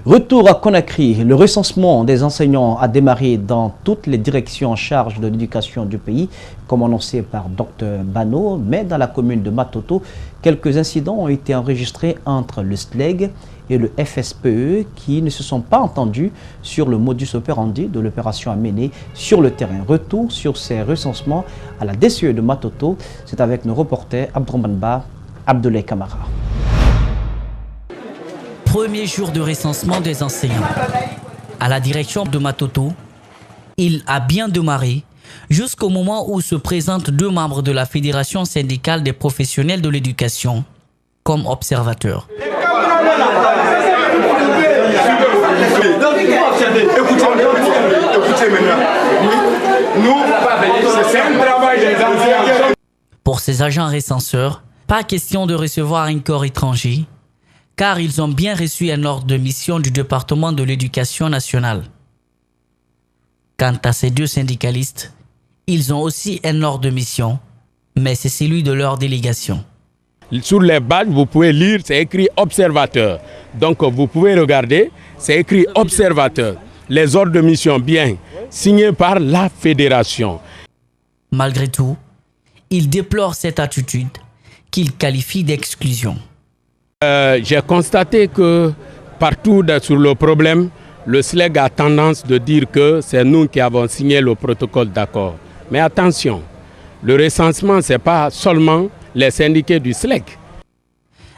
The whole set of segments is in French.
Retour à Conakry, le recensement des enseignants a démarré dans toutes les directions en charge de l'éducation du pays, comme annoncé par Dr Bano, mais dans la commune de Matoto, quelques incidents ont été enregistrés entre le SLEG et le FSPE qui ne se sont pas entendus sur le modus operandi de l'opération à mener sur le terrain. Retour sur ces recensements à la DCE de Matoto, c'est avec nos reporters Abdourahmane Ba, Abdoulaye Kamara. Premier jour de recensement des enseignants. À la direction de Matoto, il a bien démarré jusqu'au moment où se présentent deux membres de la Fédération syndicale des professionnels de l'éducation comme observateurs. Pour ces agents recenseurs, pas question de recevoir un corps étranger, car ils ont bien reçu un ordre de mission du département de l'éducation nationale. Quant à ces deux syndicalistes, ils ont aussi un ordre de mission, mais c'est celui de leur délégation. Sur les badges, vous pouvez lire, c'est écrit observateur. Donc vous pouvez regarder, c'est écrit observateur. Les ordres de mission bien signés par la fédération. Malgré tout, ils déplorent cette attitude qu'ils qualifient d'exclusion. J'ai constaté que partout sur le problème, le SLEG a tendance de dire que c'est nous qui avons signé le protocole d'accord. Mais attention, le recensement, ce n'est pas seulement les syndiqués du SLEG.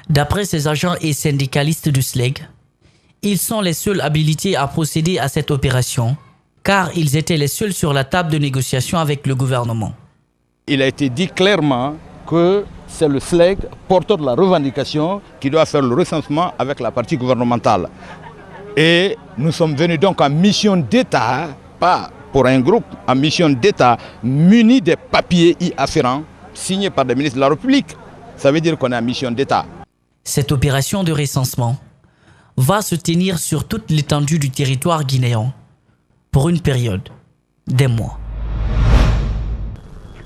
D'après ces agents et syndicalistes du SLEG, ils sont les seuls habilités à procéder à cette opération, car ils étaient les seuls sur la table de négociation avec le gouvernement. Il a été dit clairement que c'est le SLEG, porteur de la revendication, qui doit faire le recensement avec la partie gouvernementale. Et nous sommes venus donc en mission d'État, pas pour un groupe, en mission d'État, munis des papiers y afférents, signés par des ministres de la République. Ça veut dire qu'on est en mission d'État. Cette opération de recensement va se tenir sur toute l'étendue du territoire guinéen pour une période des mois.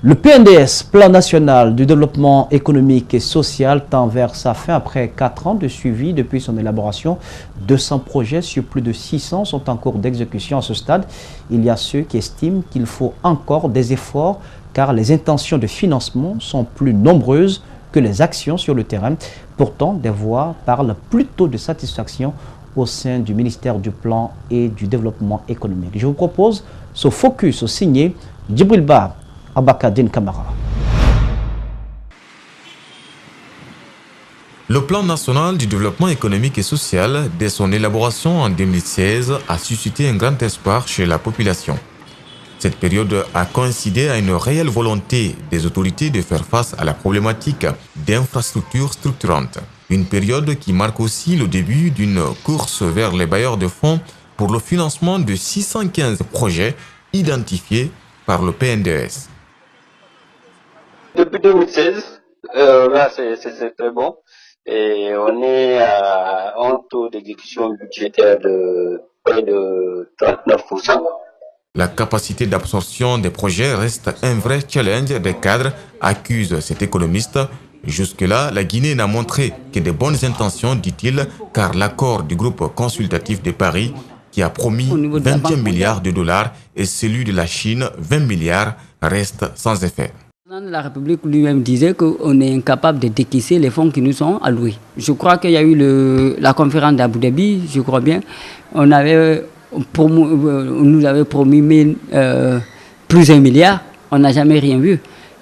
Le PNDS, Plan national du développement économique et social, tend vers sa fin après 4 ans de suivi depuis son élaboration. 200 projets sur plus de 600 sont en cours d'exécution à ce stade. Il y a ceux qui estiment qu'il faut encore des efforts car les intentions de financement sont plus nombreuses que les actions sur le terrain. Pourtant, des voix parlent plutôt de satisfaction au sein du ministère du Plan et du Développement économique. Je vous propose ce focus signé Djibril Ba, Abakadine Kamara. Le plan national du développement économique et social, dès son élaboration en 2016, a suscité un grand espoir chez la population. Cette période a coïncidé à une réelle volonté des autorités de faire face à la problématique d'infrastructures structurantes. Une période qui marque aussi le début d'une course vers les bailleurs de fonds pour le financement de 615 projets identifiés par le PNDS. Depuis 2016, là c'est très bon. Et on est à un taux d'exécution budgétaire de près de 39%. La capacité d'absorption des projets reste un vrai challenge des cadres, accuse cet économiste. Jusque-là, la Guinée n'a montré que de bonnes intentions, dit-il, car l'accord du groupe consultatif de Paris, qui a promis 21 milliards de dollars, et celui de la Chine, 20 milliards, reste sans effet. La République lui-même disait qu'on est incapable de décaisser les fonds qui nous sont alloués. Je crois qu'il y a eu la conférence d'Abu Dhabi, je crois bien. On nous avait promis plus d'un milliard, on n'a jamais rien vu.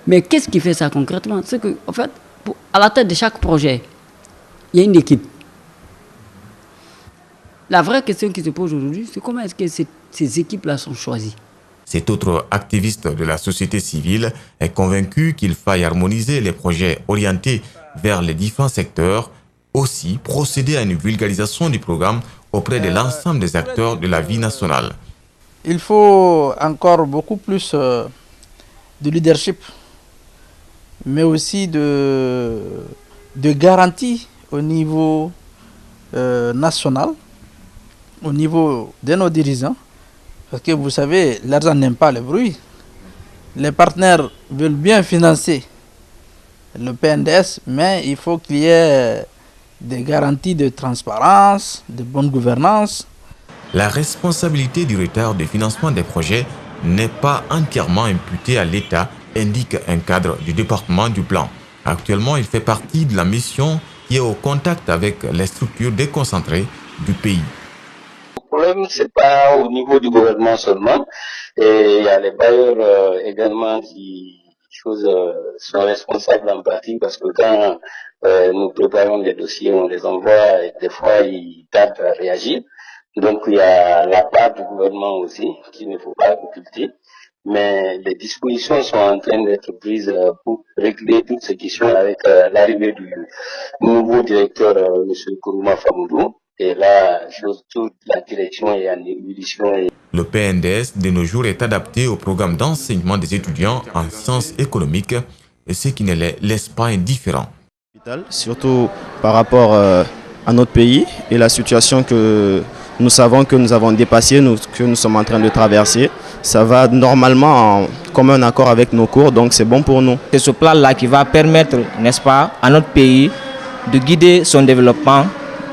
Mais qu'est-ce qui fait ça concrètement? C'est qu'en fait, à la tête de chaque projet, il y a une équipe. La vraie question qui se pose aujourd'hui, c'est comment est-ce que ces équipes-là sont choisies? Cet autre activiste de la société civile est convaincu qu'il faille harmoniser les projets orientés vers les différents secteurs, aussi procéder à une vulgarisation du programme auprès de l'ensemble des acteurs de la vie nationale. Il faut encore beaucoup plus de leadership, mais aussi de garantie au niveau national, au niveau de nos dirigeants. Parce que vous savez, l'argent n'aime pas le bruit. Les partenaires veulent bien financer le PNDS, mais il faut qu'il y ait des garanties de transparence, de bonne gouvernance. La responsabilité du retard de financement des projets n'est pas entièrement imputée à l'État, indique un cadre du département du plan. Actuellement, il fait partie de la mission qui est au contact avec les structures déconcentrées du pays. Le problème, c'est pas au niveau du gouvernement seulement, et il y a les bailleurs également qui sont responsables en partie, parce que quand nous préparons des dossiers, on les envoie et des fois ils tardent à réagir. Donc il y a la part du gouvernement aussi qu'il ne faut pas occulter, mais les dispositions sont en train d'être prises pour régler toutes ces questions avec l'arrivée du nouveau directeur, M. Kourouma Famoudou. Et là, toute la direction est en ébullition. Le PNDS de nos jours est adapté au programme d'enseignement des étudiants en sciences économiques, ce qui ne les laisse pas indifférents. Surtout par rapport à notre pays et la situation que nous savons que nous avons dépassée, que nous sommes en train de traverser. Ça va normalement en commun accord avec nos cours, donc c'est bon pour nous. C'est ce plan-là qui va permettre, n'est-ce pas, à notre pays de guider son développement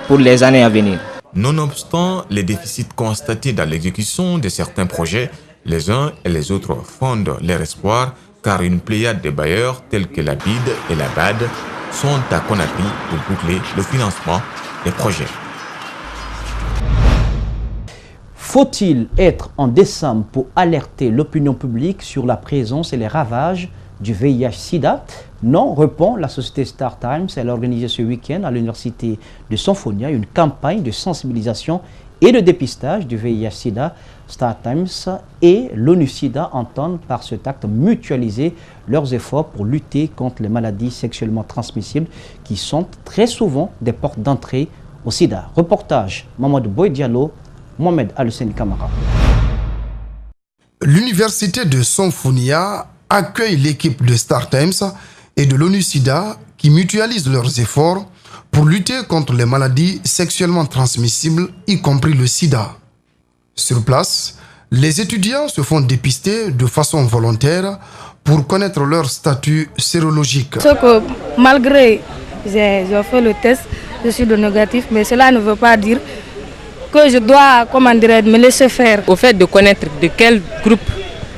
pour les années à venir. Nonobstant les déficits constatés dans l'exécution de certains projets, les uns et les autres fondent leur espoir car une pléiade de bailleurs tels que la BID et la BAD sont à Conakry pour boucler le financement des projets. Faut-il être en décembre pour alerter l'opinion publique sur la présence et les ravages du VIH-Sida? Non, répond la société Star Times. Elle a organisé ce week-end à l'université de Sanfonia une campagne de sensibilisation et de dépistage du VIH-Sida. Star Times et l'ONU-Sida entendent par cet acte mutualiser leurs efforts pour lutter contre les maladies sexuellement transmissibles qui sont très souvent des portes d'entrée au Sida. Reportage Mamadou Boy Diallo, Mohamed Al-Hussein Kamara. L'université de Sanfonia accueille l'équipe de Star Times et de l'ONU-Sida qui mutualisent leurs efforts pour lutter contre les maladies sexuellement transmissibles, y compris le sida. Sur place, les étudiants se font dépister de façon volontaire pour connaître leur statut sérologique. Malgré j'ai fait le test, je suis de négatif, mais cela ne veut pas dire que je dois, me laisser faire. Au fait de connaître de quel groupe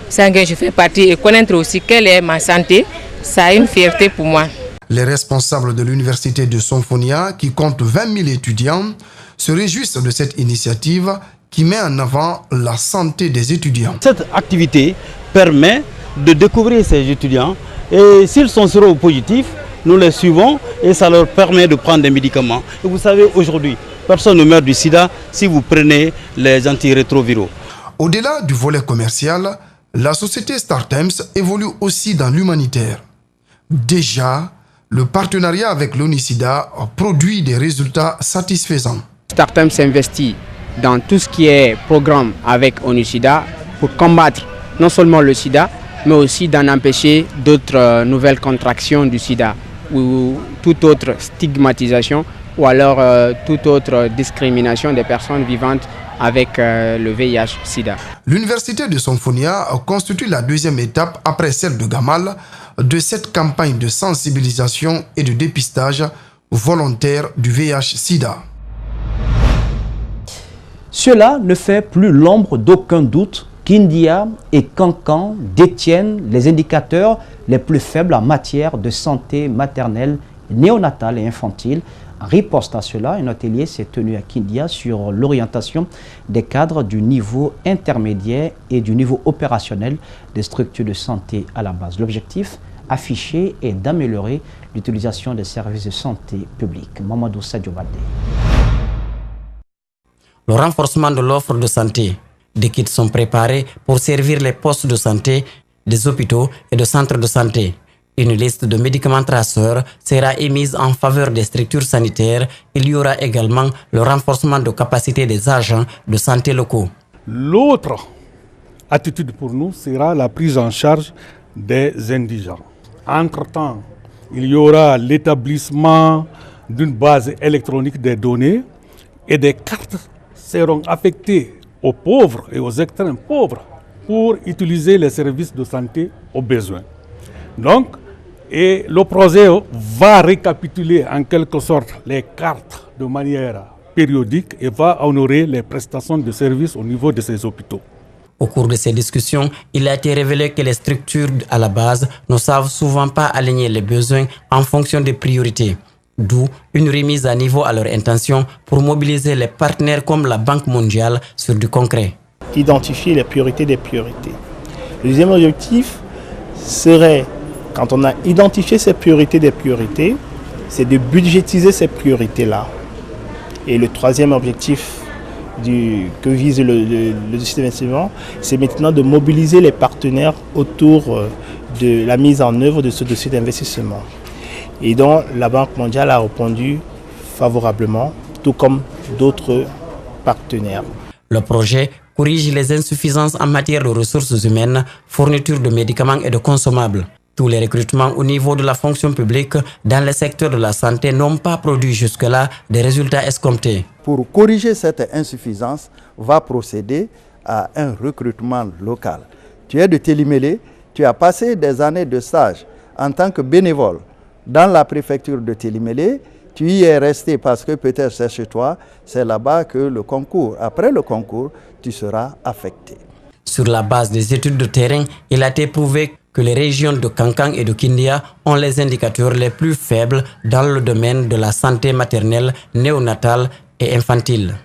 sanguin je fais partie et connaître aussi quelle est ma santé, ça a une fierté pour moi. Les responsables de l'université de Sanfonia, qui compte 20 000 étudiants, se réjouissent de cette initiative qui met en avant la santé des étudiants. Cette activité permet de découvrir ces étudiants et s'ils sont séropositifs, nous les suivons et ça leur permet de prendre des médicaments. Et vous savez, aujourd'hui, personne ne meurt du sida si vous prenez les antirétroviraux. Au-delà du volet commercial, la société Star Times évolue aussi dans l'humanitaire. Déjà, le partenariat avec l'ONU-Sida produit des résultats satisfaisants. Star Times s'investit dans tout ce qui est programme avec ONU-Sida pour combattre non seulement le sida, mais aussi d'en empêcher d'autres nouvelles contractions du sida ou toute autre stigmatisation ou alors toute autre discrimination des personnes vivantes avec le VIH-Sida. L'université de Sanfonia constitue la deuxième étape après celle de Gamal de cette campagne de sensibilisation et de dépistage volontaire du VIH-Sida. Cela ne fait plus l'ombre d'aucun doute qu'India et Cancan détiennent les indicateurs les plus faibles en matière de santé maternelle, néonatale et infantile. En riposte à cela, un atelier s'est tenu à Kindia sur l'orientation des cadres du niveau intermédiaire et du niveau opérationnel des structures de santé à la base. L'objectif affiché est d'améliorer l'utilisation des services de santé publique. Mamadou Sadio Baldé. Le renforcement de l'offre de santé. Des kits sont préparés pour servir les postes de santé, des hôpitaux et de centres de santé. Une liste de médicaments traceurs sera émise en faveur des structures sanitaires. Il y aura également le renforcement de capacité des agents de santé locaux. L'autre attitude pour nous sera la prise en charge des indigents. Entre-temps, il y aura l'établissement d'une base électronique des données et des cartes seront affectées aux pauvres et aux extrêmes pauvres pour utiliser les services de santé aux besoins. Donc, Et le projet va récapituler en quelque sorte les cartes de manière périodique et va honorer les prestations de services au niveau de ces hôpitaux. Au cours de ces discussions, il a été révélé que les structures à la base ne savent souvent pas aligner les besoins en fonction des priorités. D'où une remise à niveau à leur intention pour mobiliser les partenaires comme la Banque mondiale sur du concret. Identifier les priorités des priorités. Le deuxième objectif serait, quand on a identifié ces priorités des priorités, c'est de budgétiser ces priorités-là. Et le troisième objectif que vise le dossier d'investissement, c'est maintenant de mobiliser les partenaires autour de la mise en œuvre de ce dossier d'investissement. Et donc la Banque mondiale a répondu favorablement, tout comme d'autres partenaires. Le projet corrige les insuffisances en matière de ressources humaines, fourniture de médicaments et de consommables. Tous les recrutements au niveau de la fonction publique dans le secteur de la santé n'ont pas produit jusque-là des résultats escomptés. Pour corriger cette insuffisance, va procéder à un recrutement local. Tu es de Télimélé, tu as passé des années de stage en tant que bénévole dans la préfecture de Télimélé, tu y es resté parce que peut-être c'est chez toi, c'est là-bas que le concours, après le concours, tu seras affecté. Sur la base des études de terrain, il a été prouvé que les régions de Kankan et de Kindia ont les indicateurs les plus faibles dans le domaine de la santé maternelle, néonatale et infantile.